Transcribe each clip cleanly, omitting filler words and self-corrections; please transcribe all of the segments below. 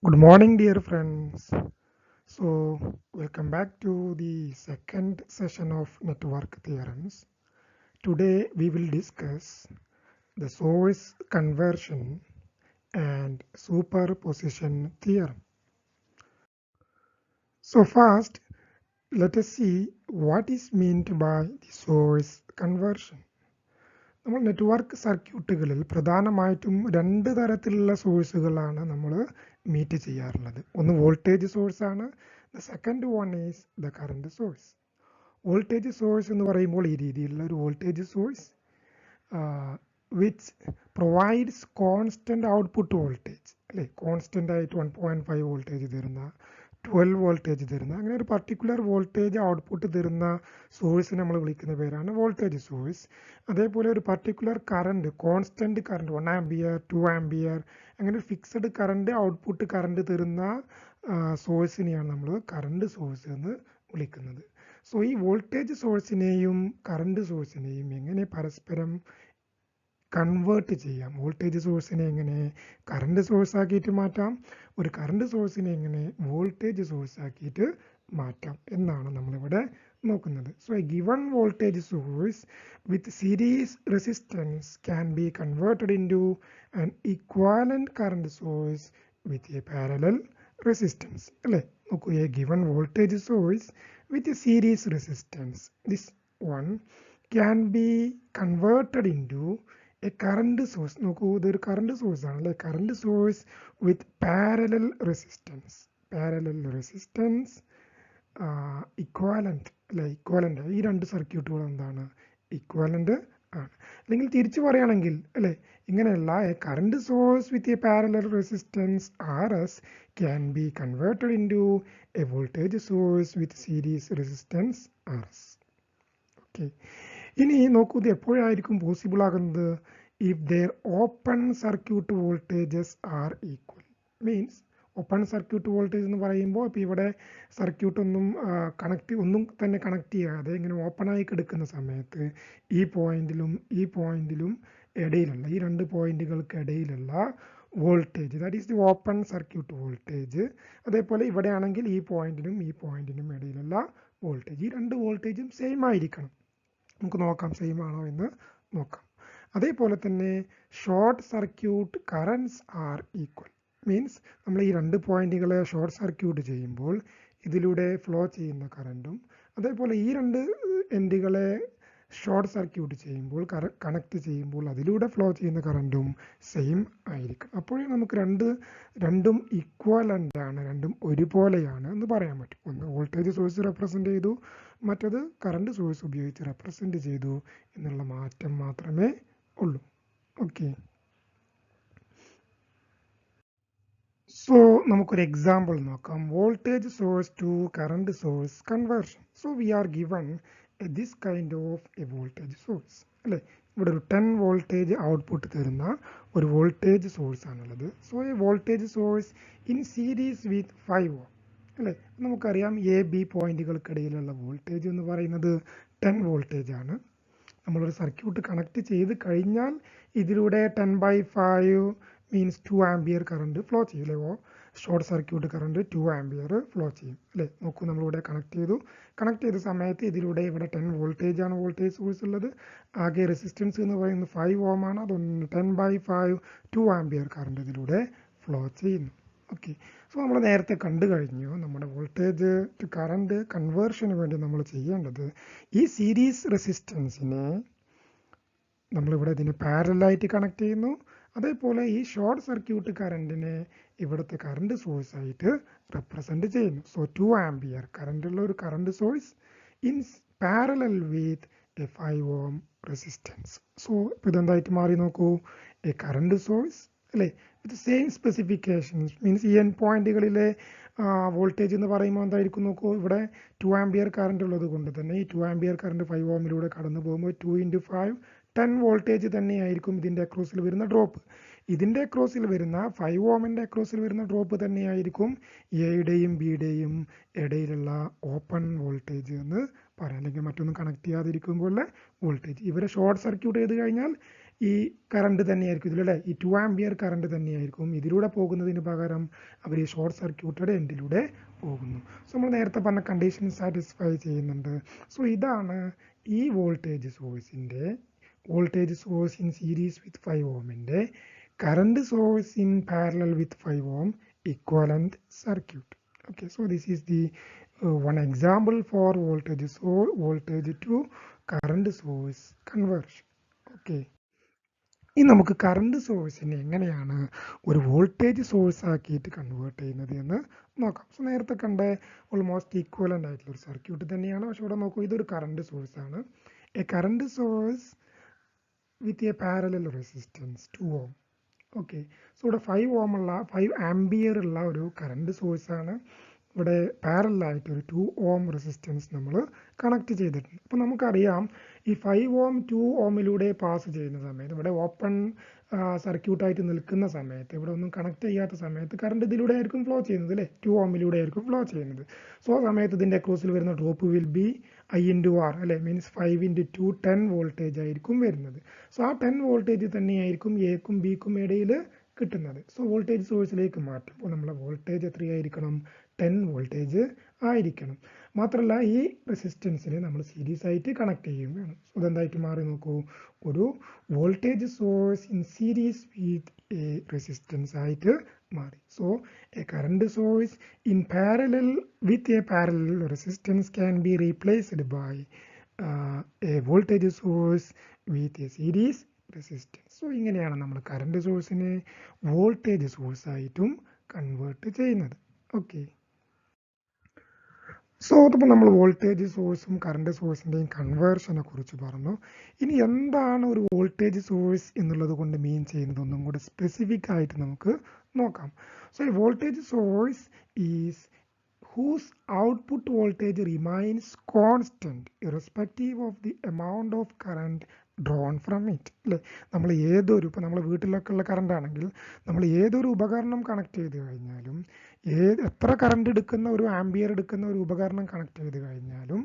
Good morning, dear friends. Welcome back to the second session of network theorems. Today, we will discuss the source conversion and superposition theorem. So, first, let us see what is meant by the source conversion. നമ്മൾ network സർക്യൂട്ടുകളിൽ പ്രധാനമായിട്ടും രണ്ട് തരത്തിലുള്ള സോഴ്സുകളാണ് നമ്മൾ meet ചെയ്യാറുള്ളത്. ഒന്ന് voltage source ആണ്. The second one is the current source. Voltage source എന്ന് പറയുമ്പോൾ ഈ രീതിയിലുള്ള ഒരു voltage source which provides constant output voltage, അല്ലേ, കോൺസ്റ്റന്റ് ആയിട്ട് 1.5 വോൾട്ടേജ് തരുന്ന, 12 വോൾട്ടേജ് തരുന്ന, അങ്ങനെ ഒരു പർട്ടിക്കുലർ വോൾട്ടേജ് ഔട്ട്പുട്ട് തരുന്ന സോഴ്സിനെ നമ്മൾ വിളിക്കുന്ന പേരാണ് വോൾട്ടേജ് സോഴ്സ്. അതേപോലെ ഒരു particular current, constant current 1 ampere 2 ampere, അങ്ങനെ ഒരു ഫിക്സഡ് കറണ്ട് ഔട്ട്പുട്ട് കറണ്ട് തരുന്ന സോഴ്സിനെയാണ് നമ്മൾ കറണ്ട് സോഴ്സ് എന്ന് വിളിക്കുന്നത്. സോ ഈ വോൾട്ടേജ് സോഴ്സിനെയും കറണ്ട് സോഴ്സിനെയും എങ്ങനെ പരസ്പരം കൺവേർട്ട് ചെയ്യാം, വോൾട്ടേജ് സോഴ്സിനെ എങ്ങനെ കറണ്ട് സോഴ്സ് ആക്കിയിട്ട് മാറ്റാം, ഒരു കറണ്ട് സോഴ്സിനെ എങ്ങനെ വോൾട്ടേജ് സോഴ്സ് ആക്കിയിട്ട് മാറ്റാം എന്നാണ് നമ്മളിവിടെ നോക്കുന്നത്. So a given voltage source with series resistance can be converted into an equivalent current source with a parallel resistance, അല്ലേ. നോക്കൂ, a given voltage source with series resistance, this one can be converted into a current source. നോക്കൂ, ഇതൊരു current source ആണ്, അല്ലേ. Current source with parallel resistance, equivalent, അല്ലെ. Equivalent, ഈ രണ്ട് സർക്യൂട്ടുകൾ എന്താണ്, ഇക്വാലന്റ് ആണ്. അല്ലെങ്കിൽ തിരിച്ചു പറയുകയാണെങ്കിൽ, അല്ലെ, ഇങ്ങനെയുള്ള a current source with a parallel resistance R S can be converted into a voltage source with series resistance R S. Okay, ഇനി നോക്കൂ, ഇത് എപ്പോഴായിരിക്കും പോസിബിൾ ആകുന്നത്? If there open circuit voltages are equal. Means open circuit voltage എന്ന് പറയുമ്പോൾ ഇപ്പോൾ ഇവിടെ circuit ഒന്നും തന്നെ കണക്ട് ചെയ്യാതെ ഇങ്ങനെ ഓപ്പണായി കിടക്കുന്ന സമയത്ത് ഈ പോയിന്റിലും ഇടയിലുള്ള, ഈ രണ്ട് പോയിന്റുകൾക്ക് ഇടയിലുള്ള voltage, that is the open circuit voltage. അതേപോലെ ഇവിടെ ആണെങ്കിൽ ഈ പോയിന്റിനും ഇടയിലുള്ള വോൾട്ടേജ്, ഈ രണ്ട് വോൾട്ടേജും സെയിം ആയിരിക്കണം. നമുക്ക് നോക്കാം സെയിം ആണോ എന്ന് നോക്കാം. അതേപോലെ തന്നെ short circuit currents are equal. Means നമ്മൾ ഈ രണ്ട് പോയിന്റുകളെ ഷോർട്ട് സർക്യൂട്ട് ചെയ്യുമ്പോൾ ഇതിലൂടെ ഫ്ലോ ചെയ്യുന്ന കറണ്ടും, അതേപോലെ ഈ രണ്ട് എൻഡുകളെ ഷോർട്ട് സർക്യൂട്ട് ചെയ്യുമ്പോൾ കണക്ട് ചെയ്യുമ്പോൾ അതിലൂടെ ഫ്ലോ ചെയ്യുന്ന കറണ്ടും സെയിം ആയിരിക്കും. അപ്പോഴേ നമുക്ക് രണ്ടും ഈക്വലൻ്റ് ആണ്, രണ്ടും ഒരുപോലെയാണ് എന്ന് പറയാൻ പറ്റും. ഒന്ന് വോൾട്ടേജ് സോഴ്സ് റെപ്രസെൻ്റ് ചെയ്തു, മറ്റത് കറണ്ട് സോഴ്സ് ഉപയോഗിച്ച് റെപ്രസെൻ്റ് ചെയ്തു എന്നുള്ള മാറ്റം മാത്രമേ ഉള്ളൂ. ഓക്കെ, സോ നമുക്കൊരു എക്സാമ്പിൾ നോക്കാം. Voltage source to current source conversion. So we are given this kind of a voltage source, അല്ലേ. ഇവിടെ ഒരു 10 വോൾട്ടേജ് ഔട്ട്പുട്ട് തരുന്ന ഒരു വോൾട്ടേജ് സോഴ്സ് ആണുള്ളത്. So a voltage source in series with 5 Ω, അല്ലേ. നമുക്കറിയാം എ ബി പോയിന്റുകൾക്കിടയിലുള്ള വോൾട്ടേജ് എന്ന് പറയുന്നത് 10 വോൾട്ടേജ് ആണ്. നമ്മളൊരു സർക്യൂട്ട് കണക്ട് ചെയ്ത് കഴിഞ്ഞാൽ ഇതിലൂടെ 10/5 മീൻസ് 2 ആംപിയർ കറണ്ട് ഫ്ലോ ചെയ്യും, അല്ലേ. Short circuit current 2 ampere flow ചെയ്യും, അല്ലേ. നോക്കൂ, നമ്മളിവിടെ കണക്ട് ചെയ്ത സമയത്ത് ഇതിലൂടെ ഇവിടെ 10 വോൾട്ടേജ് ആണ് വോൾട്ടേജ് സോഴ്സ് ഉള്ളത്. ആകെ റെസിസ്റ്റൻസ് എന്ന് പറയുന്നത് 5 Ω ആണ്. അതൊന്ന് 10/5 2 ആംപിയർ കറണ്ട് ഇതിലൂടെ ഫ്ലോ ചെയ്യുന്നു. ഓക്കെ, സോ നമ്മൾ നേരത്തെ കണ്ടു കഴിഞ്ഞു, നമ്മുടെ വോൾട്ടേജ് ടു കറണ്ട് കൺവേർഷന് വേണ്ടി നമ്മൾ ചെയ്യേണ്ടത് ഈ സീരീസ് റെസിസ്റ്റൻസിനെ നമ്മളിവിടെ ഇതിന് പാരലായിട്ട് കണക്ട് ചെയ്യുന്നു. അതേപോലെ ഈ ഷോർട്ട് സർക്യൂട്ട് കറണ്ടിനെ ഇവിടുത്തെ കറണ്ട് സോഴ്സ് ആയിട്ട് റെപ്രസെന്റ് ചെയ്യുന്നു. സോ 2 ആംപിയർ കറണ്ടുള്ള ഒരു current source in parallel with a 5 Ω resistance. So ഇപ്പോൾ ഇതെന്തായിട്ട് മാറി നോക്കൂ, എ കറണ്ട് സോഴ്സ്, അല്ലേ, വിത്ത് സെയിം സ്പെസിഫിക്കേഷൻസ്. മീൻസ് ഈ എൻ പോയിന്റുകളിലെ വോൾട്ടേജ് എന്ന് പറയുമ്പോൾ എന്തായിരിക്കും നോക്കൂ, ഇവിടെ 2 ആംപിയർ കറണ്ട് ഉള്ളത് കൊണ്ട് തന്നെ ഈ 2 ആംപിയർ കറണ്ട് 5 Ωയിലൂടെ കടന്നു പോകുമ്പോൾ 2 × 5 10 വോൾട്ടേജ് തന്നെയായിരിക്കും ഇതിൻ്റെ അക്രോസിൽ വരുന്ന ഡ്രോപ്പ്. ഇതിൻ്റെ അക്രോസിൽ വരുന്ന 5 Ωൻ്റെ അക്രോസിൽ വരുന്ന ഡ്രോപ്പ് തന്നെയായിരിക്കും എയുടെയും ബിയുടെയും ഇടയിലുള്ള ഓപ്പൺ വോൾട്ടേജ് എന്ന് പറയാം, അല്ലെങ്കിൽ മറ്റൊന്നും കണക്ട് ചെയ്യാതിരിക്കുമ്പോഴുള്ള വോൾട്ടേജ്. ഇവരെ ഷോർട്ട് സർക്യൂട്ട് ചെയ്ത് കഴിഞ്ഞാൽ ഈ കറണ്ട് തന്നെയായിരിക്കും ഇതിലൂടെ ഈ 2 ആംപിയർ കറണ്ട് തന്നെയായിരിക്കും ഇതിലൂടെ പോകുന്നതിന് പകരം അവർ ഈ ഷോർട്ട് സർക്യൂട്ടഡ് എൻഡിലൂടെ പോകുന്നു. സോ നമ്മൾ നേരത്തെ പറഞ്ഞ കണ്ടീഷൻ സാറ്റിസ്ഫൈ ചെയ്യുന്നുണ്ട്. സോ ഇതാണ് ഈ voltage source in series with 5 ഓമിൻ്റെ current source in parallel with 5 ohm equivalent circuit. Okay, so this is the one example for voltage to current source conversion. Okay, ഇനി നമുക്ക് current സോഴ്സിനെ എങ്ങനെയാണ് ഒരു voltage source ആക്കിയിട്ട് convert ചെയ്യുന്നത് എന്ന് നോക്കാം. So നേരത്തെ കണ്ട ഓൾമോസ്റ്റ് ഈക്വലൻ്റ് ആയിട്ടുള്ള ഒരു സർക്യൂട്ട് തന്നെയാണ്. പക്ഷെ ഇവിടെ നോക്കൂ, ഇതൊരു കറണ്ട് സോഴ്സ് ആണ്. A current source with a parallel resistance 2 ohm. Okay, so ഇവിടെ 5 ആംബിയർ ഉള്ള ഒരു കറണ്ട് സോഴ്സാണ്. ഇവിടെ പാരലായിട്ട് ഒരു 2 ഓം റെസിസ്റ്റൻസ് നമ്മൾ കണക്ട് ചെയ്തിട്ടുണ്ട്. അപ്പോൾ നമുക്കറിയാം ഈ 5 ഓം 2 ഓമിലൂടെ പാസ് ചെയ്യുന്ന സമയത്ത്, ഇവിടെ ഓപ്പൺ സർക്യൂട്ടായിട്ട് നിൽക്കുന്ന സമയത്ത്, ഇവിടെ ഒന്നും കണക്ട് ചെയ്യാത്ത സമയത്ത് കറണ്ട് ഇതിലൂടെ ആയിരിക്കും ഫ്ലോ ചെയ്യുന്നത് അല്ലേ, 2 ഓമിലൂടെ ആയിരിക്കും ഫ്ലോ ചെയ്യുന്നത്. സോ ആ സമയത്ത് ഇതിൻ്റെ അക്രോസിൽ വരുന്ന ഡ്രോപ്പ് വിൽ ബി I/R അല്ലേ, മീൻസ് 5 × 2 10 വോൾട്ടേജ് ആയിരിക്കും വരുന്നത്. സോ ആ 10 വോൾട്ടേജ് തന്നെയായിരിക്കും എക്കും ബിക്കും ഇടയിൽ കിട്ടുന്നത്. സോ വോൾട്ടേജ് സോഴ്സിലേക്ക് മാറ്റും. അപ്പോൾ നമ്മളെ വോൾട്ടേജ് എത്രയായിരിക്കണം, 10 വോൾട്ടേജ് ആയിരിക്കണം. മാത്രമല്ല ഈ റെസിസ്റ്റൻസിനെ നമ്മൾ സീരീസ് ആയിട്ട് കണക്ട് ചെയ്യും വേണം. സോ അതെന്തായിട്ട് മാറി നോക്കൂ, ഒരു voltage source in series with a resistance ആയിട്ട് മാറി. So a current source in parallel with a parallel resistance can be replaced by a voltage source with a series resistance. So ഇങ്ങനെയാണ് നമ്മൾ current സോഴ്സിനെ voltage source ആയിട്ടും convert ചെയ്യുന്നത്. Okay, so അതിപ്പോൾ നമ്മൾ voltage സോഴ്സും കറണ്ട് സോഴ്സിൻ്റെയും കൺവേർഷനെ കുറിച്ച് പറഞ്ഞു. ഇനി എന്താണ് ഒരു വോൾട്ടേജ് സോഴ്സ് എന്നുള്ളത് കൊണ്ട് മീൻ ചെയ്യുന്നത് ഒന്നും കൂടെ സ്പെസിഫിക് ആയിട്ട് നമുക്ക് നോക്കാം. സോ ഈ voltage source is whose output voltage remains constant irrespective of the amount of current drawn from it. അല്ലേ, നമ്മൾ ഏതൊരു, ഇപ്പോൾ നമ്മൾ വീട്ടിലൊക്കെ ഉള്ള കറണ്ട് ആണെങ്കിൽ നമ്മൾ ഏതൊരു ഉപകരണം കണക്ട് ചെയ്ത് കഴിഞ്ഞാലും, എത്ര കറണ്ട് എടുക്കുന്ന ഒരു ആംബിയർ എടുക്കുന്ന ഒരു ഉപകരണം കണക്ട് ചെയ്ത് കഴിഞ്ഞാലും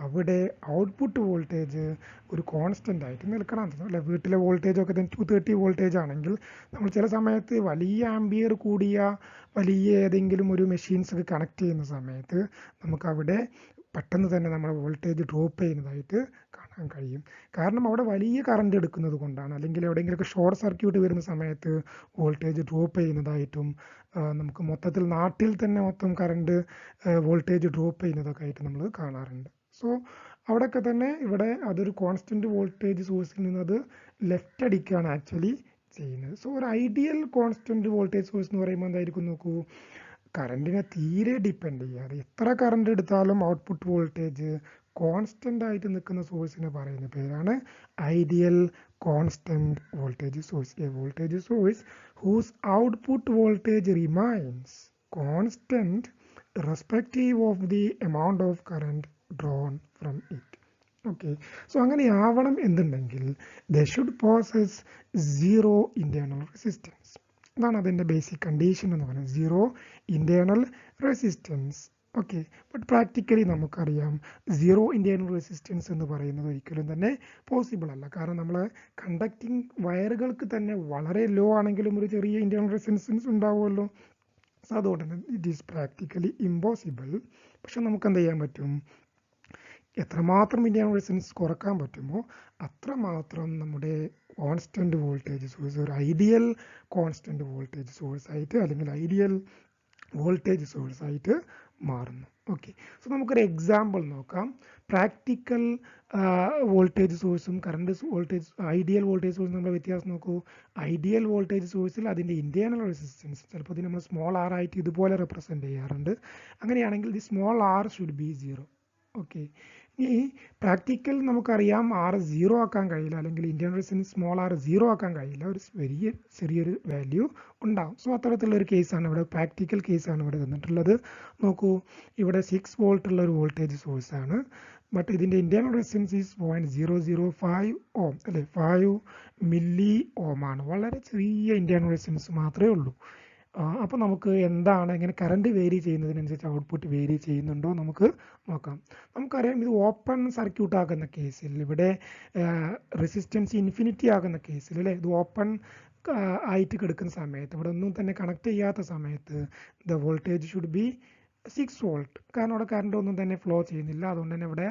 അവിടെ ഔട്ട്പുട്ട് വോൾട്ടേജ് ഒരു കോൺസ്റ്റൻ്റ് ആയിട്ട് നിൽക്കണം. അല്ലെ, വീട്ടിലെ വോൾട്ടേജ് ഒക്കെ 230 വോൾട്ടേജ് ആണെങ്കിൽ നമ്മൾ ചില സമയത്ത് വലിയ ആംബിയർ കൂടിയ വലിയ ഏതെങ്കിലും ഒരു മെഷീൻസ് ഒക്കെ കണക്ട് ചെയ്യുന്ന സമയത്ത് നമുക്ക് അവിടെ പെട്ടെന്ന് തന്നെ നമ്മുടെ വോൾട്ടേജ് ഡ്രോപ്പ് ചെയ്യുന്നതായിട്ട് കാണാൻ കഴിയും. കാരണം അവിടെ വലിയ കറണ്ട് എടുക്കുന്നത് കൊണ്ടാണ്. അല്ലെങ്കിൽ എവിടെയെങ്കിലുമൊക്കെ ഷോർട്ട് സർക്യൂട്ട് വരുന്ന സമയത്ത് വോൾട്ടേജ് ഡ്രോപ്പ് ചെയ്യുന്നതായിട്ടും നമുക്ക് മൊത്തത്തിൽ നാട്ടിൽ തന്നെ മൊത്തം കറണ്ട് വോൾട്ടേജ് ഡ്രോപ്പ് ചെയ്യുന്നതൊക്കെ ആയിട്ട് നമ്മൾ കാണാറുണ്ട്. സോ അവിടെയൊക്കെ തന്നെ ഇവിടെ അതൊരു കോൺസ്റ്റൻറ്റ് വോൾട്ടേജ് സോഴ്സിൽ നിന്ന് അത് ലെഫ്റ്റ് അടിക്കുകയാണ് ആക്ച്വലി ചെയ്യുന്നത്. സോ ഒരു ഐഡിയൽ കോൺസ്റ്റൻറ്റ് വോൾട്ടേജ് സോഴ്സ് എന്ന് പറയുമ്പോൾ എന്തായിരിക്കും നോക്കൂ, കറണ്ടിനെ തീരെ ഡിപ്പെൻഡ് ചെയ്യാതെ എത്ര കറണ്ട് എടുത്താലും ഔട്ട്പുട്ട് വോൾട്ടേജ് കോൺസ്റ്റൻ്റ് ആയിട്ട് നിൽക്കുന്ന സോഴ്സിനെ പറയുന്ന പേരാണ് ideal constant voltage source. A voltage source whose output voltage remains constant respective of the amount of current drawn from it. Okay, so അങ്ങനെ ആവണം എന്നുണ്ടെങ്കിൽ they should possess zero internal resistance. അതാണ് അതിൻ്റെ ബേസിക് കണ്ടീഷൻ എന്ന് പറയുന്നത്, zero internal resistance. Okay, but practically നമുക്കറിയാം zero internal resistance എന്ന് പറയുന്നത് ഒരിക്കലും തന്നെ പോസിബിൾ അല്ല. കാരണം നമ്മൾ കണ്ടക്റ്റിംഗ് വയറുകൾക്ക് തന്നെ വളരെ ലോ ആണെങ്കിലും ഒരു ചെറിയ ഇൻറ്റേർണൽ റെസിസ്റ്റൻസ് ഉണ്ടാവുമല്ലോ. സോ അതുകൊണ്ട് തന്നെ ഇറ്റ് ഈസ് പ്രാക്ടിക്കലി ഇമ്പോസിബിൾ. പക്ഷെ നമുക്ക് എന്ത് ചെയ്യാൻ പറ്റും, എത്രമാത്രം ഇൻറ്റേർണൽ റെസിസ്റ്റൻസ് കുറക്കാൻ പറ്റുമോ അത്രമാത്രം നമ്മുടെ കോൺസ്റ്റൻറ്റ് വോൾട്ടേജ് സോഴ്സ് ഒരു ഐഡിയൽ കോൺസ്റ്റൻറ്റ് വോൾട്ടേജ് സോഴ്സ് ആയിട്ട് അല്ലെങ്കിൽ ഐഡിയൽ വോൾട്ടേജ് സോഴ്സ് ആയിട്ട് മാറുന്നു. ഓക്കെ, സോ നമുക്കൊരു എക്സാമ്പിൾ നോക്കാം. പ്രാക്ടിക്കൽ വോൾട്ടേജ് സോഴ്സും കറണ്ട് വോൾട്ടേജ് ഐഡിയൽ വോൾട്ടേജ് സോഴ്സും നമ്മൾ വ്യത്യാസം നോക്കൂ. ഐഡിയൽ വോൾട്ടേജ് സോഴ്സിൽ അതിൻ്റെ ഇൻറ്റേർണൽ റെസിസ്റ്റൻസ് ചിലപ്പോൾ ഇത് നമ്മൾ സ്മോൾ ആർ ആയിട്ട് ഇതുപോലെ റെപ്രസെൻറ്റ് ചെയ്യാറുണ്ട്. അങ്ങനെയാണെങ്കിൽ the small R should be 0. Okay, ഈ പ്രാക്ടിക്കൽ നമുക്കറിയാം ആർ 0 ആക്കാൻ കഴിയില്ല, അല്ലെങ്കിൽ ഇൻറ്റേർണൽ റെസിസ്റ്റൻസ് സ്മോൾ ആർ 0 ആക്കാൻ കഴിയില്ല, ഒരു ചെറിയൊരു വാല്യൂ ഉണ്ടാവും. സോ അത്തരത്തിലുള്ളൊരു കേസാണ് ഇവിടെ, പ്രാക്ടിക്കൽ കേസാണ് ഇവിടെ തന്നിട്ടുള്ളത്. നോക്കൂ, ഇവിടെ 6 വോൾട്ട് ഉള്ള ഒരു വോൾട്ടേജ് സോഴ്സാണ്. ബട്ട് ഇതിൻ്റെ ഇൻറ്റേർണൽ റെസിസ്റ്റൻസ് ഈസ് 0.005 ഓം അല്ലെ, 5 മില്ലി ഓം ആണ്. വളരെ ചെറിയ ഇൻറ്റേർണൽ റെസിസ്റ്റൻസ് മാത്രമേ ഉള്ളൂ. അപ്പോൾ നമുക്ക് എന്താണ് ഇങ്ങനെ കറണ്ട് വേരി ചെയ്യുന്നതിനനുസരിച്ച് ഔട്ട്പുട്ട് വേരി ചെയ്യുന്നുണ്ടോ നമുക്ക് നോക്കാം. നമുക്കറിയാം ഇത് ഓപ്പൺ സർക്യൂട്ട് ആകുന്ന കേസിൽ ഇവിടെ റെസിസ്റ്റൻസ് ഇൻഫിനിറ്റി ആകുന്ന കേസിൽ അല്ലേ, ഇത് ഓപ്പൺ ആയിട്ട് കിടക്കുന്ന സമയത്ത് ഇവിടെ ഒന്നും തന്നെ കണക്ട് ചെയ്യാത്ത സമയത്ത് the voltage should be 6 volt. കാരണം അവിടെ കറണ്ട് ഒന്നും തന്നെ ഫ്ലോ ചെയ്യുന്നില്ല, അതുകൊണ്ട് തന്നെ ഇവിടെ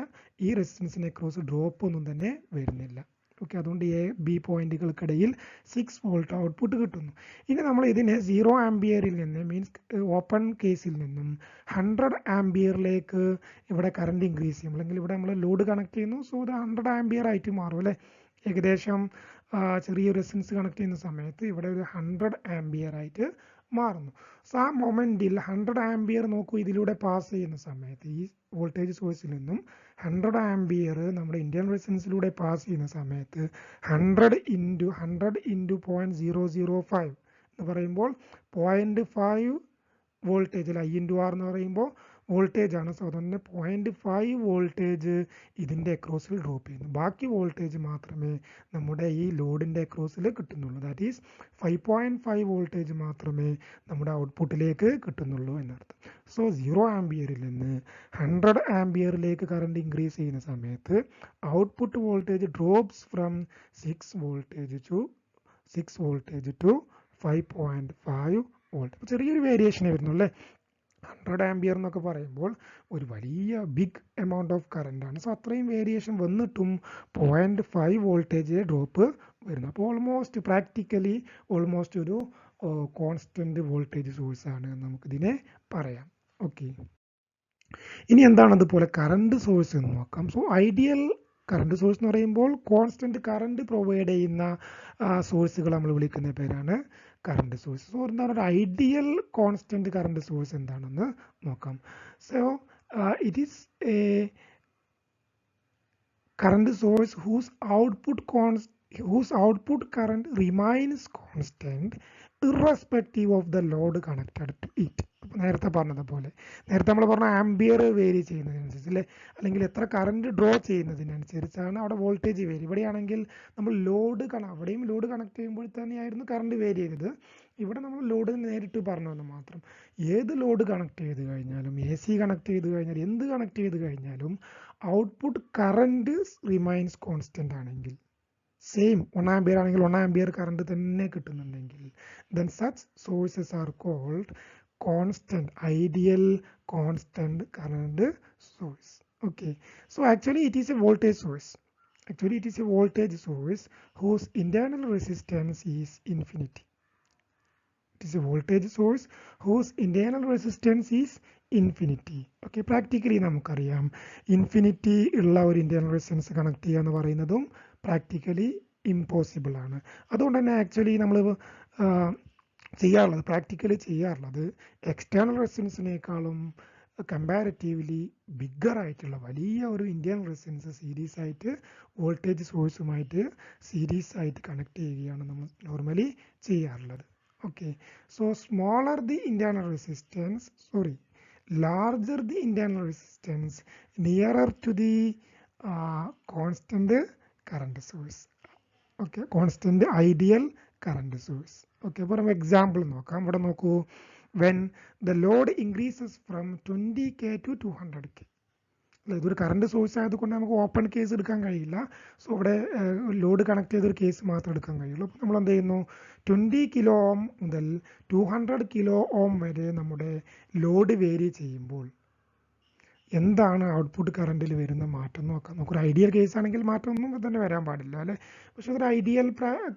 ഈ റെസിസ്റ്റൻസിനെ ക്രോസ് ഡ്രോപ്പ് ഒന്നും തന്നെ വരുന്നില്ല. ഓക്കെ, അതുകൊണ്ട് എ ബി പോയിന്റുകൾക്കിടയിൽ 6 വോൾട്ട് ഔട്ട്പുട്ട് കിട്ടുന്നു. ഇനി നമ്മൾ ഇതിനെ 0 ആംബിയറിൽ നിന്ന് മീൻസ് ഓപ്പൺ കേസിൽ നിന്നും 100 ആംബിയറിലേക്ക് ഇവിടെ കറണ്ട് ഇൻക്രീസ് ചെയ്യും, അല്ലെങ്കിൽ ഇവിടെ നമ്മൾ ലോഡ് കണക്ട് ചെയ്യുന്നു. സോ ഇത് 100 ആംബിയർ ആയിട്ട് മാറും അല്ലേ. ഏകദേശം ചെറിയൊരു റെസിസ്റ്റൻസ് കണക്ട് ചെയ്യുന്ന സമയത്ത് ഇവിടെ ഒരു 100 ആംബിയർ ആയിട്ട് മാറുന്നു. സോ ആ മൊമെന്റിൽ 100 ആംബിയർ നോക്കൂ, ഇതിലൂടെ പാസ് ചെയ്യുന്ന സമയത്ത് ഈ വോൾട്ടേജ് സോഴ്സിൽ നിന്നും 100 ആംബിയർ നമ്മുടെ ഇന്ത്യൻ റെസിസ്റ്റൻസിലൂടെ പാസ് ചെയ്യുന്ന സമയത്ത് 100 ഇൻറ്റു 0.005 എന്ന് പറയുമ്പോൾ 0.5 വോൾട്ടേജ് അല്ല, ഐ ഇൻറ്റു ആർ എന്ന് പറയുമ്പോൾ വോൾട്ടേജ് ആണ്. സോ അതുകൊണ്ട് 0.5 വോൾട്ടേജ് ഇതിൻ്റെ അക്രോസിൽ ഡ്രോപ്പ് ചെയ്യുന്നു. ബാക്കി വോൾട്ടേജ് മാത്രമേ നമ്മുടെ ഈ ലോഡിൻ്റെ അക്രോസിൽ കിട്ടുന്നുള്ളൂ. ദാറ്റ് ഈസ് 5.5 വോൾട്ടേജ് മാത്രമേ നമ്മുടെ ഔട്ട്പുട്ടിലേക്ക് കിട്ടുന്നുള്ളൂ എന്നർത്ഥം. സോ 0 ആംബിയറിൽ നിന്ന് 100 ആംബിയറിലേക്ക് കറണ്ട് ഇൻക്രീസ് ചെയ്യുന്ന സമയത്ത് output voltage drops from 6 voltage to 5.5 volt. ചെറിയൊരു വേരിയേഷനേ വരുന്നുള്ളൂ അല്ലേ. 100 ആംബിയർ എന്നൊക്കെ പറയുമ്പോൾ ഒരു വലിയ ബിഗ് എമൗണ്ട് ഓഫ് കറണ്ട് ആണ്. സോ അത്രയും വേരിയേഷൻ വന്നിട്ടും 0.5 വോൾട്ടേജ് ഡ്രോപ്പ് വരുന്നു. അപ്പോൾ പ്രാക്ടിക്കലി ഓൾമോസ്റ്റ് ഒരു കോൺസ്റ്റന്റ് വോൾട്ടേജ് സോഴ്സ് ആണ് നമുക്കിതിനെ പറയാം. ഓക്കെ, ഇനി എന്താണ് അതുപോലെ കറണ്ട് സോഴ്സ് എന്ന് നോക്കാം. സോ ഐഡിയൽ കറണ്ട് സോഴ്സ് എന്ന് പറയുമ്പോൾ കോൺസ്റ്റന്റ് കറണ്ട് പ്രൊവൈഡ് ചെയ്യുന്ന സോഴ്സുകൾ നമ്മൾ വിളിക്കുന്ന പേരാണ് കറണ്ട് സോഴ്സ്. സോ എന്താണ് ഒരു ഐഡിയൽ കോൺസ്റ്റന്റ് കറണ്ട് സോഴ്സ് എന്താണെന്ന് നോക്കാം. So it is A current source whose output current remains constant irrespective of the load connected to it. നേരത്തെ പറഞ്ഞതുപോലെ, നേരത്തെ നമ്മൾ പറഞ്ഞ ആംബിയർ വേരി ചെയ്യുന്നതിനനുസരിച്ച് അല്ലേ, അല്ലെങ്കിൽ എത്ര കറണ്ട് ഡ്രോ ചെയ്യുന്നതിനനുസരിച്ചാണ് അവിടെ വോൾട്ടേജ് വേരി. ഇവിടെയാണെങ്കിൽ നമ്മൾ അവിടെയും ലോഡ് കണക്ട് ചെയ്യുമ്പോൾ തന്നെയായിരുന്നു കറണ്ട് വേരി ചെയ്തത്. ഇവിടെ നമ്മൾ ലോഡ് നേരിട്ട് പറഞ്ഞതെന്ന് മാത്രം. ഏത് ലോഡ് കണക്ട് ചെയ്ത് കഴിഞ്ഞാലും, AC കണക്ട് ചെയ്ത് കഴിഞ്ഞാലും, എന്ത് കണക്ട് ചെയ്ത് കഴിഞ്ഞാലും ഔട്ട്പുട്ട് കറണ്ട് റിമൈൻസ് കോൺസ്റ്റന്റ് ആണെങ്കിൽ, സെയിം 1 ആംബിയർ ആണെങ്കിൽ 1 ആംബിയർ കറണ്ട് തന്നെ കിട്ടുന്നുണ്ടെങ്കിൽ, then such sources are called ideal constant current source. Okay, so actually it is a voltage source. Whose internal resistance is infinity. It is a voltage source whose internal resistance is infinity. Okay, practically നമുക്കറിയാം infinity ഉള്ള ഒരു internal resistance connect ചെയ്യുക എന്ന് പറയുന്നതും practically impossible ആണ്. അതുകൊണ്ട് തന്നെ actually നമ്മൾ പ്രാക്ടിക്കലി ചെയ്യാറുള്ളത് എക്സ്റ്റേണൽ റെസിസ്റ്റൻസിനേക്കാളും കമ്പാരിറ്റീവ്ലി ബിഗ്ഗർ ആയിട്ടുള്ള വലിയ ഒരു ഇന്റേണൽ റെസിസ്റ്റൻസ് സീരീസ് ആയിട്ട് വോൾട്ടേജ് സോഴ്സുമായിട്ട് സീരീസ് ആയിട്ട് കണക്ട് ചെയ്യുകയാണ് നമ്മൾ നോർമലി ചെയ്യാറുള്ളത്. Okay, so larger the internal resistance, nearer to the constant current source. Okay, constant ideal current source. Okay, for example നോക്കാം. ഇവിടെ നോക്കൂ, when the load increases from 20k to 200k. ഇതൊരു current source ആയതുകൊണ്ട് നമുക്ക് open case എടുക്കാൻ കഴിയില്ല. So ഇവിടെ load connect ചെയ്തൊരു കേസ് മാത്രം എടുക്കാൻ കഴിയുള്ളൂ. അപ്പോൾ നമ്മൾ എന്ത് ചെയ്യുന്നു, 20 കിലോ ഓം മുതൽ 200 കിലോ ഓം വരെ നമ്മുടെ ലോഡ് വേരി ചെയ്യുമ്പോൾ എന്താണ് ഔട്ട്പുട്ട് കറണ്ടിൽ വരുന്ന മാറ്റം നോക്കാം. നമുക്കൊരു ഐഡിയൽ കേസ് ആണെങ്കിൽ മാറ്റമൊന്നും തന്നെ വരാൻ പാടില്ല അല്ലേ. പക്ഷെ ഒരു ഐഡിയൽ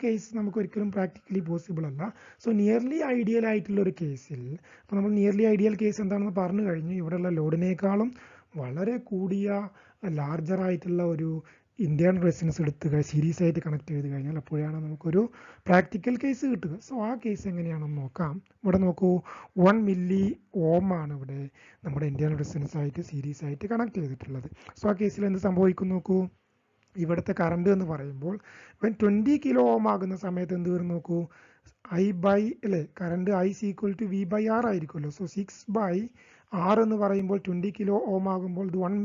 കേസ് നമുക്ക് ഒരിക്കലും പ്രാക്ടിക്കലി പോസിബിൾ അല്ല. സോ നിയർലി ഐഡിയൽ ആയിട്ടുള്ള ഒരു കേസിൽ, അപ്പോൾ നമ്മൾ നിയർലി ഐഡിയൽ കേസ് എന്താണെന്ന് പറഞ്ഞു കഴിഞ്ഞു. ഇവിടെയുള്ള ലോഡിനേക്കാളും വളരെ കൂടിയ ലാർജർ ആയിട്ടുള്ള ഒരു ഇന്റേണൽ റെസിസ്റ്റൻസ് എടുത്ത് സീരീസ് ആയിട്ട് കണക്ട് ചെയ്ത് കഴിഞ്ഞാൽ അപ്പോഴാണ് നമുക്കൊരു പ്രാക്ടിക്കൽ കേസ് കിട്ടുക. സോ ആ കേസ് എങ്ങനെയാണെന്ന് നോക്കാം. ഇവിടെ നോക്കൂ, 1 മില്ലി ഓം ആണ് ഇവിടെ നമ്മുടെ ഇന്റേണൽ റെസിസ്റ്റൻസ് ആയിട്ട് സീരീസ് ആയിട്ട് കണക്ട് ചെയ്തിട്ടുള്ളത്. സോ ആ കേസിൽ എന്ത് സംഭവിക്കും നോക്കൂ, ഇവിടുത്തെ കറണ്ട് എന്ന് പറയുമ്പോൾ 20 കിലോ ഓം ആകുന്ന സമയത്ത് എന്ത് വരും നോക്കൂ, കറണ്ട് I = V/R ആയിരിക്കുമല്ലോ. സോ 6/R എന്ന് പറയുമ്പോൾ 20 കിലോ ഓം ആകുമ്പോൾ ഇത് 1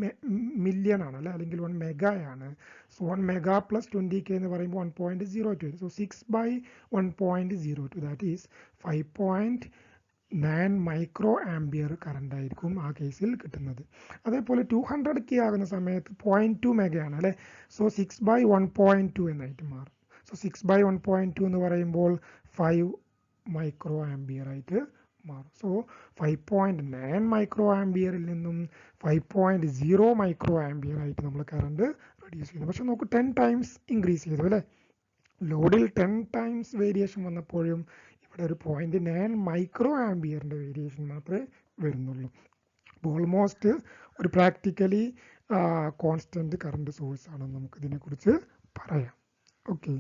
മില്യൺ ആണ് അല്ലെ, അല്ലെങ്കിൽ 1 മെഗായാണ്. സോ 1 മെഗാ പ്ലസ് 20k എന്ന് പറയുമ്പോൾ 1.02. So 6/1.02 that is 5.02 9 micro ampere current ആയിരിക്കും ആ കേസിൽ കിട്ടുന്നത്. അതേപോലെ 200K ആകുന്ന സമയത്ത് 0.2 മെഗയാണ് അല്ലേ. സോ 6/1.2 എന്നായിട്ട് മാറും. സോ 6/1.2 എന്ന് പറയുമ്പോൾ 5 മൈക്രോ ആംബിയർ ആയിട്ട് മാറും. സോ 5.9 മൈക്രോ ആംബിയറിൽ നിന്നും 5.0 മൈക്രോ ആംബിയർ ആയിട്ട് നമ്മൾ കറണ്ട് റെഡ്യൂസ് ചെയ്യുന്നു. പക്ഷെ നമുക്ക് 10 ടൈംസ് ഇൻക്രീസ് ചെയ്തു അല്ലേ. ലോഡിൽ 10 ടൈംസ് വേരിയേഷൻ വന്നപ്പോഴും ഇവിടെ ഒരു 0.9 മൈക്രോ ആംബിയറിൻ്റെ വേരിയേഷൻ മാത്രമേ വരുന്നുള്ളൂ. ഓൾമോസ്റ്റ് ഒരു പ്രാക്ടിക്കലി കോൺസ്റ്റന്റ് കറണ്ട് സോഴ്സ് ആണെന്ന് നമുക്ക് ഇതിനെക്കുറിച്ച് പറയാം. ഓക്കെ,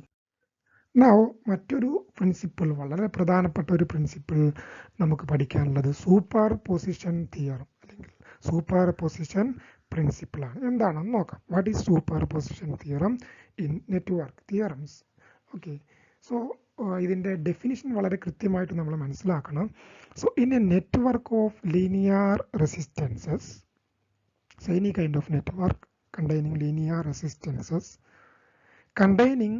നൗ മറ്റൊരു പ്രിൻസിപ്പിൾ, വളരെ പ്രധാനപ്പെട്ട ഒരു പ്രിൻസിപ്പിൾ നമുക്ക് പഠിക്കാനുള്ളത് സൂപ്പർ പൊസിഷൻ തിയറം അല്ലെങ്കിൽ സൂപ്പർ പൊസിഷൻ പ്രിൻസിപ്പിൾ ആണ്. എന്താണെന്ന് നോക്കാം. What is super position theorem in network theorems? Okay, so ഇതിൻ്റെ ഡെഫിനിഷൻ വളരെ കൃത്യമായിട്ട് നമ്മൾ മനസ്സിലാക്കണം. So in A network of linear resistances, so any kind of network containing linear resistances containing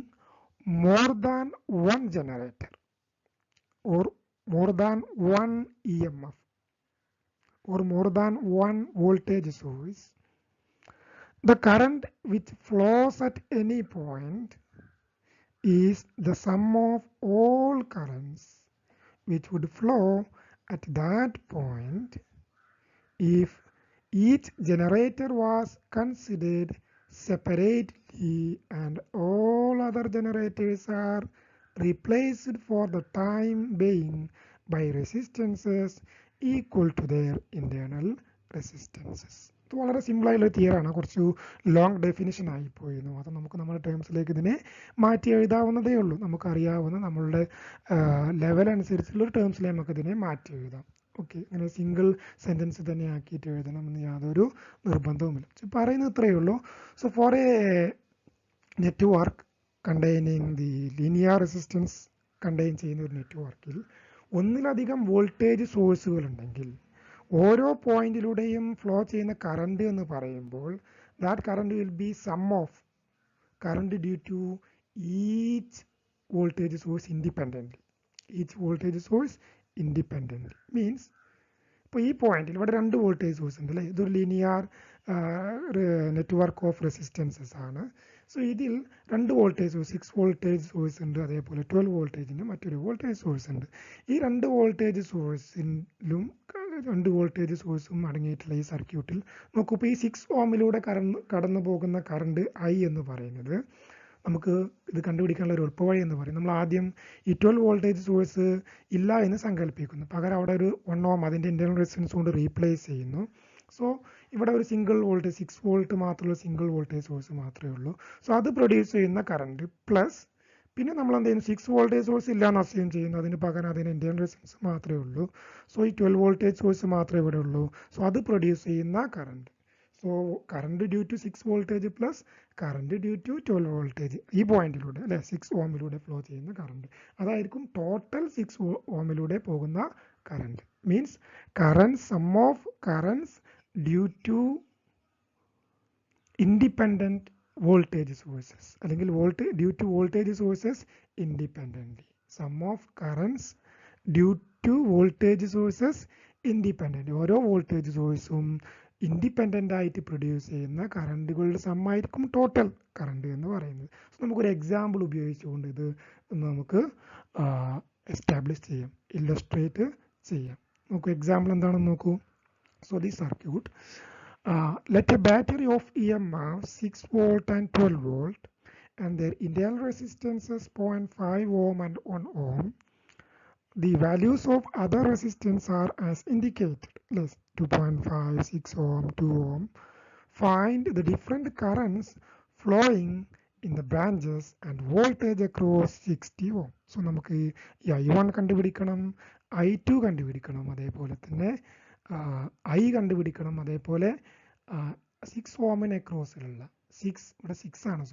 more than one generator or more than one EMF or more than one voltage source, the current which flows at any point is the sum of all currents which would flow at that point if each generator was considered separately and all other generators are replaced for the time being by resistances equal to their internal resistances. ഇത് വളരെ സിമ്പിളായുള്ള തിയറാണ്. കുറച്ച് long definition ആയിപ്പോയിരുന്നു. അത് നമുക്ക് നമ്മുടെ ടേംസിലേക്ക് ഇതിനെ മാറ്റി എഴുതാവുന്നതേ ഉള്ളൂ. നമുക്കറിയാവുന്ന നമ്മളുടെ ലെവൽ അനുസരിച്ചുള്ള ടേംസിൽ നമുക്കിതിനെ മാറ്റി എഴുതാം. ഓക്കെ, അങ്ങനെ സിംഗിൾ സെൻറ്റൻസ് തന്നെ ആക്കിയിട്ട് എഴുതണമെന്ന് യാതൊരു നിർബന്ധവുമില്ല. പറയുന്നത് ഇത്രയേ ഉള്ളൂ. So for a network containing the linear resistance contain ചെയ്യുന്ന ഒരു നെറ്റ്വർക്കിൽ ഒന്നിലധികം വോൾട്ടേജ് സോഴ്സുകൾ ഉണ്ടെങ്കിൽ ഓരോ പോയിന്റിലൂടെയും ഫ്ലോ ചെയ്യുന്ന കറണ്ട് എന്ന് പറയുമ്പോൾ that current will be sum of current due to each voltage source independently. Each voltage source independent means ഇപ്പോൾ ഈ പോയിന്റിൽ ഇവിടെ 2 വോൾട്ടേജ് സോഴ്സ് ഉണ്ട് അല്ലേ. ഇതൊരു ലീനിയർ നെറ്റ്വർക്ക് ഓഫ് റെസിസ്റ്റൻസസ് ആണ്. സോ ഇതിൽ 2 വോൾട്ടേജ് സോഴ്സ്, 6 വോൾട്ടേജ് സോഴ്സ് ഉണ്ട്, അതേപോലെ 12 വോൾട്ടേജിൻ്റെ മറ്റൊരു വോൾട്ടേജ് സോഴ്സ് ഉണ്ട്. ഈ 2 വോൾട്ടേജ് സോഴ്സിലും 2 വോൾട്ടേജ് സോഴ്സും അടങ്ങിയിട്ടുള്ള ഈ സർക്യൂട്ടിൽ നോക്കൂ. ഇപ്പോൾ ഈ 6 ഓമിലൂടെ കടന്നു പോകുന്ന കറണ്ട് I എന്ന് പറയുന്നത് നമുക്ക് ഇത് കണ്ടുപിടിക്കാനുള്ള ഒരു എളുപ്പവഴി എന്ന് പറയും. നമ്മൾ ആദ്യം ഈ 12 വോൾട്ടേജ് സോഴ്സ് ഇല്ല എന്ന് സങ്കല്പിക്കുന്നു. പകരം അവിടെ ഒരു 1 ഓം അതിൻ്റെ ഇൻറ്റേർണൽ റെസിസ്റ്റൻസ് കൊണ്ട് റീപ്ലേസ് ചെയ്യുന്നു. സോ ഇവിടെ ഒരു സിംഗിൾ വോൾട്ടേജ് 6 വോൾട്ട് മാത്രമുള്ള സിംഗിൾ വോൾട്ടേജ് സോഴ്സ് മാത്രമേ ഉള്ളൂ. സോ അത് പ്രൊഡ്യൂസ് ചെയ്യുന്ന കറണ്ട് പ്ലസ് പിന്നെ നമ്മൾ എന്ത് ചെയ്യുന്നു, 6 വോൾട്ടേജ് സോഴ്സ് ഇല്ല എന്ന് അസ്യൂം ചെയ്യുന്നു. അതിന് പകരം അതിന് ഇൻറ്റേർണൽ റെസിസ്റ്റൻസ് മാത്രമേ ഉള്ളൂ. സോ ഈ 12 വോൾട്ടേജ് സോഴ്സ് മാത്രമേ ഇവിടെ ഉള്ളൂ. സോ അത് പ്രൊഡ്യൂസ് ചെയ്യുന്ന current, so current due to 6 voltage plus current due to 12 voltage ഈ പോയിന്റിലൂടെ അല്ലെ 6 ഓമിലൂടെ ഫ്ലോ ചെയ്യുന്ന കറണ്ട്, അതായിരിക്കും ടോട്ടൽ 6 ഓമിലൂടെ പോകുന്ന current. Means current sum of currents due to independent voltage sources അല്ലെങ്കിൽ due to voltage sources independently. Sum of currents due to voltage sources independent. ഓരോ വോൾട്ടേജ് സോഴ്സും ഇൻഡിപെൻഡൻ്റ് ആയിട്ട് പ്രൊഡ്യൂസ് ചെയ്യുന്ന കറണ്ടുകളുടെ സമ്മായിരിക്കും ടോട്ടൽ കറണ്ട് എന്ന് പറയുന്നത്. സോ നമുക്കൊരു എക്സാമ്പിൾ ഉപയോഗിച്ചുകൊണ്ട് ഇത് നമുക്ക് എസ്റ്റാബ്ലിഷ് ചെയ്യാം, ഇല്ലസ്ട്രേറ്റ് ചെയ്യാം. നോക്കൂ, എക്സാമ്പിൾ എന്താണെന്ന് നോക്കൂ. So the circuit, let a battery of EMF 6 volt and 12 volt and their internal resistances 0.5 ohm and 1 ohm. The values of other resistance are as indicated, less 2.5, 6 ohm, 2 ohm. Find the different currents flowing in the branches and voltage across 60 ohm. So നമുക്ക് ഈ I1 കണ്ടുപിടിക്കണം, I2 കണ്ടുപിടിക്കണം, അതേപോലെ തന്നെ I കണ്ടുപിടിക്കണം, അതേപോലെ 6 ഓമിന് അക്രോസിലുള്ള 6 ആണ്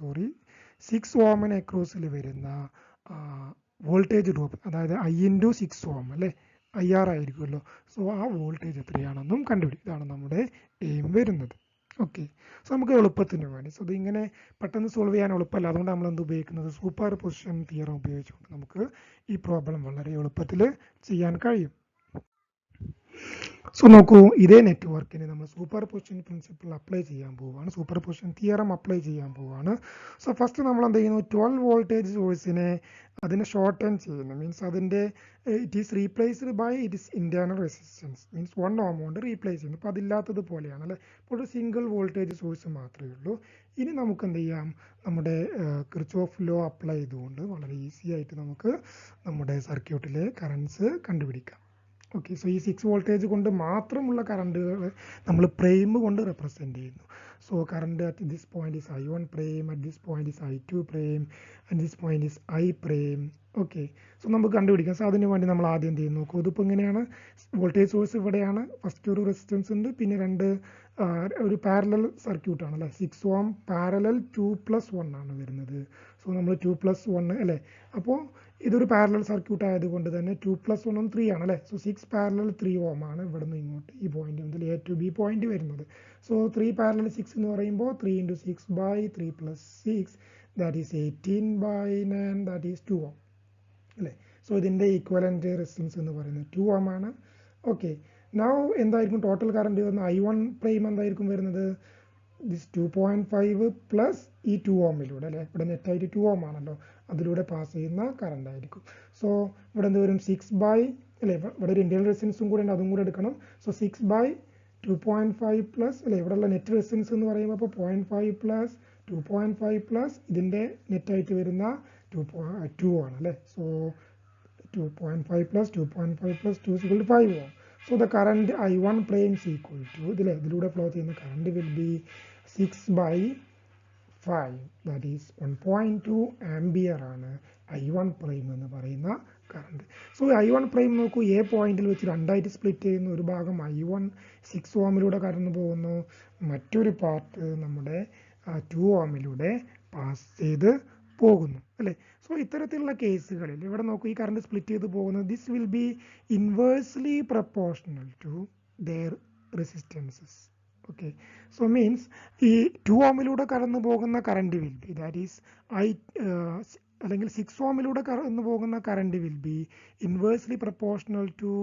6 ഓമിന് അക്രോസിൽ വരുന്ന വോൾട്ടേജ് ഡ്രോപ്പ്, അതായത് I/6 ഓം അല്ലേ, IR ആയിരിക്കുമല്ലോ. സോ ആ വോൾട്ടേജ് എത്രയാണെന്നും കണ്ടുപിടിക്കും. ഇതാണ് നമ്മുടെ എയിം വരുന്നത്. ഓക്കെ, സോ നമുക്ക് എളുപ്പത്തിന് വേണ്ടി, സോ ഇത് ഇങ്ങനെ പെട്ടെന്ന് സോൾവ് ചെയ്യാൻ എളുപ്പമല്ല, അതുകൊണ്ട് നമ്മൾ എന്ത് ഉപയോഗിക്കുന്നത്, സൂപ്പർ പൊസിഷൻ തിയറം ഉപയോഗിച്ചുകൊണ്ട് നമുക്ക് ഈ പ്രോബ്ലം വളരെ എളുപ്പത്തിൽ ചെയ്യാൻ കഴിയും. സോ നോക്കൂ, ഇതേ നെറ്റ്വർക്കിന് നമ്മൾ സൂപ്പർ പൊസിഷൻ പ്രിൻസിപ്പിൾ അപ്ലൈ ചെയ്യാൻ പോവുകയാണ്, സൂപ്പർ പൊസിഷൻ തിയറം അപ്ലൈ ചെയ്യാൻ പോവുകയാണ്. സോ ഫസ്റ്റ് നമ്മൾ എന്ത് ചെയ്യുന്നു, 12 വോൾട്ടേജ് സോഴ്സിനെ അതിനെ ഷോർട്ടൻ ചെയ്യുന്നു. മീൻസ് അതിൻ്റെ it is replaced by it is internal resistance. Means 1 ohm കൊണ്ട് റീപ്ലേസ് ചെയ്യുന്നു. അപ്പോൾ അതില്ലാത്തത് പോലെയാണ് അല്ലേ. ഇപ്പോൾ ഒരു സിംഗിൾ വോൾട്ടേജ് സോഴ്സ് മാത്രമേ ഉള്ളൂ. ഇനി നമുക്ക് എന്ത് ചെയ്യാം, നമ്മുടെ കിർച്ചോഫ് ലോ അപ്ലൈ ചെയ്തുകൊണ്ട് വളരെ ഈസി ആയിട്ട് നമുക്ക് നമ്മുടെ സർക്യൂട്ടിലെ കറൻസ് കണ്ടുപിടിക്കാം. ഓക്കെ, സോ ഈ 6 വോൾട്ടേജ് കൊണ്ട് മാത്രമുള്ള കറണ്ടുകൾ നമ്മൾ പ്രൈം കൊണ്ട് റെപ്രസെൻറ്റ് ചെയ്യുന്നു. So current at this point is I1 prime, at this point is I2 prime, at this point is I prime. Okay, so നമുക്ക് കണ്ടുപിടിക്കാം. സോ അതിന് വേണ്ടി നമ്മൾ ആദ്യം എന്ത് ചെയ്യുന്നു നോക്കൂ, ഇതിപ്പോൾ ഇങ്ങനെയാണ്, വോൾട്ടേജ് സോഴ്സ് ഇവിടെയാണ്, ഫസ്റ്റ് ഒരു റെസിസ്റ്റൻസ് ഉണ്ട്, പിന്നെ ഒരു പാരലൽ സർക്യൂട്ടാണ് അല്ലേ, 6 ഓം പാരലൽ 2+1 ആണ് വരുന്നത്. സോ നമ്മൾ 2+1 അല്ലേ, അപ്പോൾ ഇതൊരു പാരലൽ സർക്യൂട്ട് ആയതുകൊണ്ട് തന്നെ 2+1 3 ആണ് അല്ലേ. സോ 6 പാരലൽ 3 ഓം ആണ് ഇവിടെ നിന്ന് ഇങ്ങോട്ട് ഈ പോയിന്റ് മുതൽ A to B പോയിന്റ് വരുന്നത്. സോ 3 പാരലൽ 6 എന്ന് പറയുമ്പോൾ 3 × 6/3 + 6 ദാറ്റ് ഈസ് 18/9 ദാറ്റ് ഈസ് 2 ഓം അല്ലേ. സോ ഇതിൻ്റെ ഈക്വലന്റ് റെസിസ്റ്റൻസ് എന്ന് പറയുന്നത് 2 ഓം ആണ്. ഓക്കെ, നൗ എന്തായിരിക്കും ടോട്ടൽ കറണ്ട് വരുന്നത്, I1 പ്രൈം എന്തായിരിക്കും വരുന്നത്, ദിസ് 2.5 പ്ലസ് ഈ 2 ഓമിലൂടെ അല്ലേ, ഇവിടെ നെറ്റായിട്ട് 2 ഓം ആണല്ലോ, അതിലൂടെ പാസ് ചെയ്യുന്ന കറണ്ട് ആയിരിക്കും. സോ ഇവിടെ എന്ത് വരും, 6 അല്ലേ, ഇവിടെ ഒരു ഇന്റേണൽ റെസിസ്റ്റൻസും കൂടെ ഉണ്ട്, അതും കൂടെ എടുക്കണം. സോ 6/2.5 പ്ലസ് അല്ലേ, ഇവിടെയുള്ള നെറ്റ് റെസിസ്റ്റൻസ് എന്ന് പറയുമ്പോൾ അപ്പോൾ 0.5 പ്ലസ് 2.5 പ്ലസ് ഇതിൻ്റെ നെറ്റായിട്ട് വരുന്ന 2 ആണ് അല്ലേ. So 2.5 plus 2.5 plus 2 = 5 ohm. So the current I1 prime is equal to ഇതിലൂടെ ഫ്ലോ ചെയ്യുന്ന current will be 6/5 that is 1.2 ampere ആണ് I1 പ്രൈം എന്ന് പറയുന്ന കറണ്ട്. സോ I1 പ്രൈം നോക്കൂ, എ പോയിന്റിൽ വെച്ച് രണ്ടായിട്ട് സ്പ്ലിറ്റ് ചെയ്യുന്നു. ഒരു ഭാഗം I1 6 ഓമിലൂടെ കടന്നു പോകുന്നു, മറ്റൊരു പാർട്ട് നമ്മുടെ 2 ഓമിലൂടെ പാസ് ചെയ്ത് പോകുന്നു അല്ലേ. സോ ഇത്തരത്തിലുള്ള കേസുകളിൽ ഇവിടെ നോക്കൂ, ഈ കറണ്ട് സ്പ്ലിറ്റ് ചെയ്ത് പോകുന്നത് this will be inversely proportional to their resistances. Okay, so means ഈ 2 ഓമിലൂടെ കടന്നു പോകുന്ന current will be that is അല്ലെങ്കിൽ 6 ഓമിലൂടെ കടന്നു പോകുന്ന current will be inversely proportional to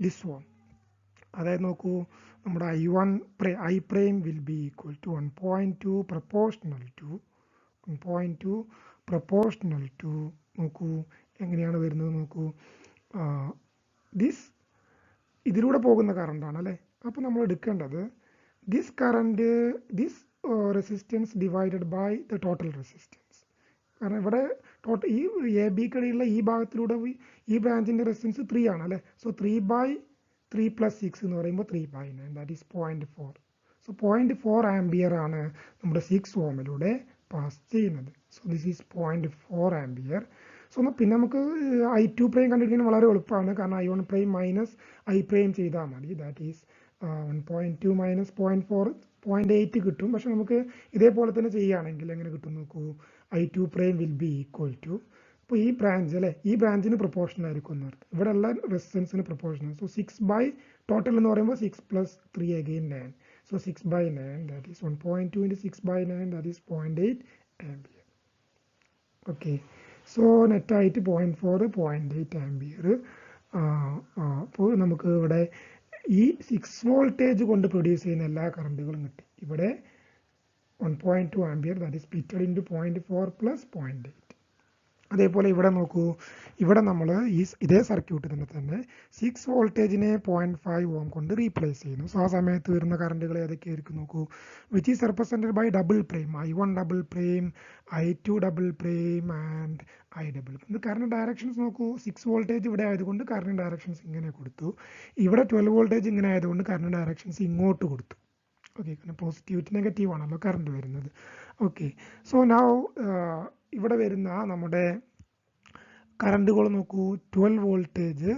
this ohm. അതായത് നോക്കൂ, നമ്മുടെ I prime will be equal to 1.2 proportional to നോക്കൂ എങ്ങനെയാണ് വരുന്നത് നോക്കൂ, ഇതിലൂടെ പോകുന്ന കറണ്ടാണ് അല്ലേ. അപ്പോൾ നമ്മൾ എടുക്കേണ്ടത് this current resistance divided by the total resistance. കാരണം ഇവിടെ ഈ AB-ക്കിടയിലുള്ള ഈ ഭാഗത്തിലൂടെ ഈ ബ്രാഞ്ചിൻ്റെ റെസിസ്റ്റൻസ് 3 ആണ് അല്ലേ. സോ 3/3 + 6 എന്ന് പറയുമ്പോൾ 3/9 ദാറ്റ് ഈസ് 0.4. സോ 0.4 ആംബിയർ ആണ് നമ്മുടെ 6 ഓമിലൂടെ പാസ് ചെയ്യുന്നത്. So this is 0.4 ampere. So പിന്നെ നമുക്ക് I2 പ്രൈം കണ്ടുപിടിക്കാൻ വളരെ എളുപ്പമാണ്, കാരണം I1 prime minus I prime ചെയ്താൽ മതി. ദാറ്റ് ഈസ് 1.2 മൈനസ് 0.4 0.8 കിട്ടും. പക്ഷെ നമുക്ക് ഇതേപോലെ തന്നെ ചെയ്യുകയാണെങ്കിൽ എങ്ങനെ കിട്ടും നോക്കൂ, I2 prime will be equal to, അപ്പോൾ ഈ ബ്രാഞ്ച് അല്ലേ, ഈ ബ്രാഞ്ചിന് പ്രൊപ്പോർഷൻ ആയിരിക്കും എന്നർത്ഥം, ഇവിടെ ഉള്ള റെസിസ്റ്റൻസിന് പ്രൊപ്പോർഷൻ. സോ 6 ടോട്ടൽ എന്ന് പറയുമ്പോൾ 6 + 3 again 9. So 6/9 that is 1.2 × 6/9 that is 0.8 ampere. Okay, so നെറ്റായിട്ട് 0.4 0.8 ആംബിയർ. അപ്പോൾ നമുക്ക് ഇവിടെ ഈ 6 വോൾട്ടേജ് കൊണ്ട് പ്രൊഡ്യൂസ് ചെയ്യുന്ന എല്ലാ കറണ്ടുകളും കിട്ടി. ഇവിടെ 1.2 ampere that is splitted into 0.4 + 0.8. അതേപോലെ ഇവിടെ നോക്കൂ, ഇവിടെ നമ്മൾ ഇതേ സർക്യൂട്ട് തന്നെ 6 വോൾട്ടേജിനെ 0.5 ഓം കൊണ്ട് റീപ്ലേസ് ചെയ്യുന്നു. സോ ആ സമയത്ത് വരുന്ന കറണ്ടുകൾ ഏതൊക്കെയായിരിക്കും നോക്കൂ, which is represented by double prime, I1 double prime, I2 double prime and I double. ഇത് കറണ്ട് ഡയറക്ഷൻസ് നോക്കൂ, 6 വോൾട്ടേജ് ഇവിടെ ആയതുകൊണ്ട് കറണ്ട് ഡയറക്ഷൻസ് ഇങ്ങനെ കൊടുത്തു, ഇവിടെ 12 വോൾട്ടേജ് ഇങ്ങനെ ആയതുകൊണ്ട് കറണ്ട് ഡയറക്ഷൻസ് ഇങ്ങോട്ട് കൊടുത്തു. ഓക്കെ, കാരണം പോസിറ്റീവ് ടു നെഗറ്റീവ് ആണല്ലോ കറണ്ട് വരുന്നത്. ഓക്കെ, സോ നൗ ഇവിടെ വരുന്ന നമ്മുടെ കറണ്ടുകൾ നോക്കൂ, 12 വോൾട്ടേജ്,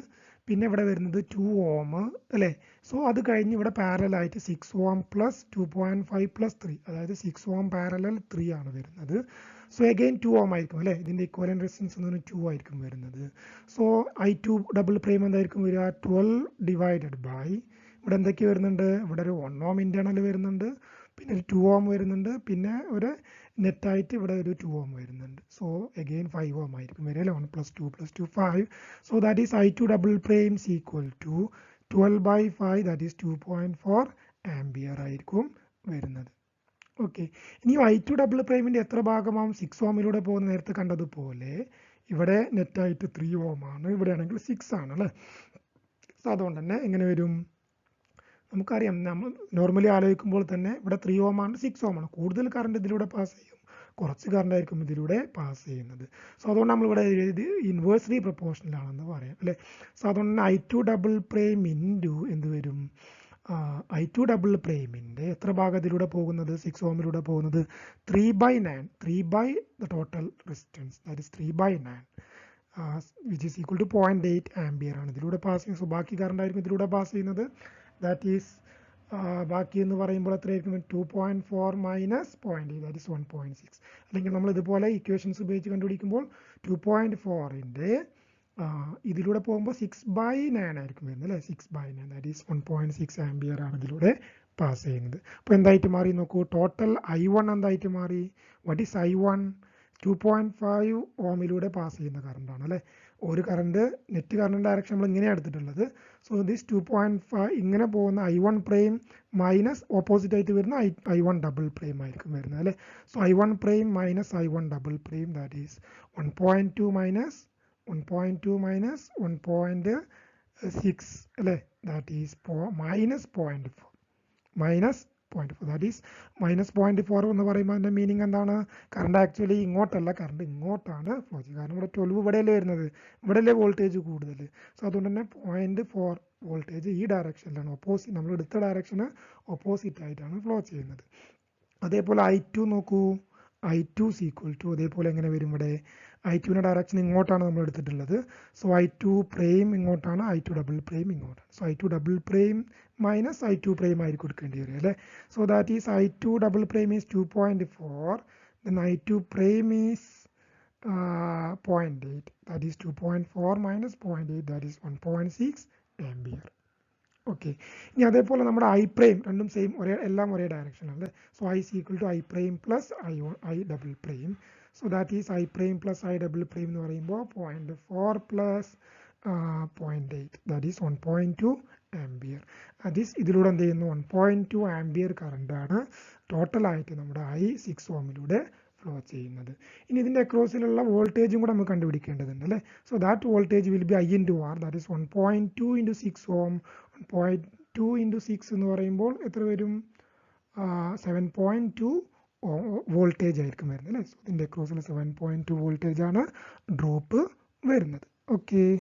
പിന്നെ ഇവിടെ വരുന്നത് 2 ഓം അല്ലേ. സോ അത് കഴിഞ്ഞ് ഇവിടെ പാരലായിട്ട് 6 ഓം പ്ലസ് 2.5 + 3, അതായത് 6 ഓം പാരലൽ 3 ആണ് വരുന്നത്. സോ അഗെയിൻ 2 ഓം ആയിരിക്കും അല്ലേ, ഇതിൻ്റെ ഇക്വലന്റ് റെസിസ്റ്റൻസ് എന്ന് പറഞ്ഞാൽ 2 ആയിരിക്കും വരുന്നത്. സോ I2 ഡബിൾ പ്രൈം എന്തായിരിക്കും വരിക, 12 ഡിവൈഡഡ് ബൈ ഇവിടെ എന്തൊക്കെ വരുന്നുണ്ട്, ഇവിടെ ഒരു 1 ഓം ഇന്റേണൽ വരുന്നുണ്ട്, പിന്നെ ഒരു 2 ഓം വരുന്നുണ്ട്, പിന്നെ ഒരു നെറ്റായിട്ട് ഇവിടെ ഒരു 2 ഓം വരുന്നുണ്ട്. സോ അഗെയിൻ 5 ഓം ആയിരിക്കും വരിക, 1 + 2 + 2 5. So that is I2 double prime equal to 12/5 that is 2.4 ampere ആയിരിക്കും വരുന്നത്. ഓക്കെ, ഇനി I2 ഡബിൾ പ്രൈമിൻ്റെ എത്ര ഭാഗമാവും? 6 ഓമിലൂടെ പോകുന്ന നേരത്തെ കണ്ടതുപോലെ ഇവിടെ നെറ്റായിട്ട് 3 ഓം ആണ്, ഇവിടെയാണെങ്കിൽ 6 ആണ് അല്ലേ. സോ അതുകൊണ്ട് തന്നെ എങ്ങനെ വരും? നമുക്കറിയാം, നമ്മൾ നോർമലി ആലോചിക്കുമ്പോൾ തന്നെ ഇവിടെ 3 ഓം ആണ്, 6 ഓം ആണ്. കൂടുതൽ കറണ്ട് ഇതിലൂടെ പാസ് ചെയ്യും, കുറച്ച് കറണ്ട് ആയിരിക്കും ഇതിലൂടെ പാസ് ചെയ്യുന്നത്. സോ അതുകൊണ്ട് നമ്മളിവിടെ ഇത് ഇൻവേഴ്സ്ലി പ്രൊപ്പോർഷണൽ ആണെന്ന് പറയാം അല്ലേ. സോ അതുകൊണ്ട് തന്നെ I2 ഡബിൾ പ്രൈം ഇൻറ്റു എന്ത് വരും? I2 ഡബിൾ പ്രൈമിൻ്റെ എത്ര ഭാഗം ഇതിലൂടെ പോകുന്നത്? 6 ഓമിലൂടെ പോകുന്നത് 3/9, 3 by the total resistance, that is 3/9, which is equal to 0.8 ampere ആണ് ഇതിലൂടെ പാസ് ചെയ്യുന്നത്. സോ ബാക്കി കറണ്ട് ആയിരിക്കും ഇതിലൂടെ പാസ് ചെയ്യുന്നത്. ദാറ്റ് ഈസ് ബാക്കി എന്ന് പറയുമ്പോൾ എത്രയായിരിക്കും? 2.4 മൈനസ് 0.8, ദാറ്റ് ഈസ് 1.6. അല്ലെങ്കിൽ നമ്മൾ ഇതുപോലെ ഇക്വേഷൻസ് ഉപയോഗിച്ച് കണ്ടുപിടിക്കുമ്പോൾ 2.4ൻ്റെ ഇതിലൂടെ പോകുമ്പോൾ 6/9 ആയിരിക്കും വരുന്നത് അല്ലേ. 6/9 ദാറ്റ് ഈസ് 1.6 ആംബിയർ ആണ് ഇതിലൂടെ പാസ് ചെയ്യുന്നത്. അപ്പോൾ എന്തായിട്ട് മാറി നോക്കൂ? ടോട്ടൽ I1 എന്തായിട്ട് മാറി? What is I1? 2.5 ഓമിലൂടെ പാസ് ചെയ്യുന്ന കറണ്ടാണ് അല്ലേ. ഒരു കറണ്ട് നെറ്റ് കറണ്ട് ഡയറക്ഷൻ നമ്മൾ ഇങ്ങനെയാണ് എടുത്തിട്ടുള്ളത്. സോ ദിസ് 2.5 ഇങ്ങനെ പോകുന്ന I1 പ്രൈം മൈനസ് ഓപ്പോസിറ്റ് ആയിട്ട് വരുന്ന I1 ഡബിൾ പ്രൈം ആയിരിക്കും വരുന്നത് അല്ലേ. So I1 prime minus I1 double prime that is 1.2 minus 1.6 അല്ലേ. That is minus 0.4 that is -0.4 എന്ന് പറയുമ്പോൾ അതിൻ്റെ മീനിങ് എന്താണ്? കറണ്ട് ആക്ച്വലി ഇങ്ങോട്ടല്ല, കറണ്ട് ഇങ്ങോട്ടാണ് ഫ്ലോ ചെയ്യുക. കാരണം ഇവിടെ 12 ഇവിടെയല്ലേ വരുന്നത്, ഇവിടെയല്ലേ വോൾട്ടേജ് കൂടുതൽ. സോ അതുകൊണ്ട് തന്നെ 0.4 വോൾട്ടേജ് ഈ ഡയറക്ഷനിലാണ്, ഓപ്പോസിറ്റ്, നമ്മൾ എടുത്ത ഡയറക്ഷന് ഓപ്പോസിറ്റ് ആയിട്ടാണ് ഫ്ലോ ചെയ്യുന്നത്. അതേപോലെ I2 നോക്കൂ. I2 is equal to അതേപോലെ എങ്ങനെ വരും? ഇവിടെ I2ൻ്റെ ഡയറക്ഷൻ ഇങ്ങോട്ടാണ് നമ്മൾ എടുത്തിട്ടുള്ളത്. സോ I2 പ്രൈം ഇങ്ങോട്ടാണ്, I2 ഡബിൾ പ്രൈം ഇങ്ങോട്ടാണ്. So I2 double prime minus I2 prime ആയിരിക്കും കൊടുക്കേണ്ടി വരും അല്ലേ. So that is I2 double prime is 2.4, then I2 prime is 0.8, that is 2.4 minus 0.8, that is 1.6 ampere. Okay, ഇനി അതേപോലെ നമ്മുടെ I prime രണ്ടും സെയിം, എല്ലാം ഒരേ ഡയറക്ഷൻ അല്ലേ. So I is equal to I prime plus I double prime. So that is I prime plus I double prime എന്ന് പറയുമ്പോൾ 0.4 plus 0.8, that is 1.2 ampere. അത് ഈസ് ഇതിലൂടെ എന്ത് ചെയ്യുന്നു? 1.2 ആംബിയർ കറണ്ടാണ് ടോട്ടലായിട്ട് നമ്മുടെ I6 ഓമിലൂടെ ഫ്ലോ ചെയ്യുന്നത്. ഇനി ഇതിൻ്റെ അക്രോസിലുള്ള വോൾട്ടേജും കൂടെ നമുക്ക് കണ്ടുപിടിക്കേണ്ടതുണ്ട് അല്ലേ. So that voltage will be I into R, that is 1.2 into 6 ohm. 1.2 into 6 എന്ന് പറയുമ്പോൾ എത്ര വരും? 7.2 വോൾട്ടേജ് ആയിരിക്കും വരുന്നത് അല്ലേ. സോ ഇതിൻ്റെ അക്രോസിൽ 7.2 വോൾട്ടേജ് ആണ് ഡ്രോപ്പ് വരുന്നത്. ഓക്കെ.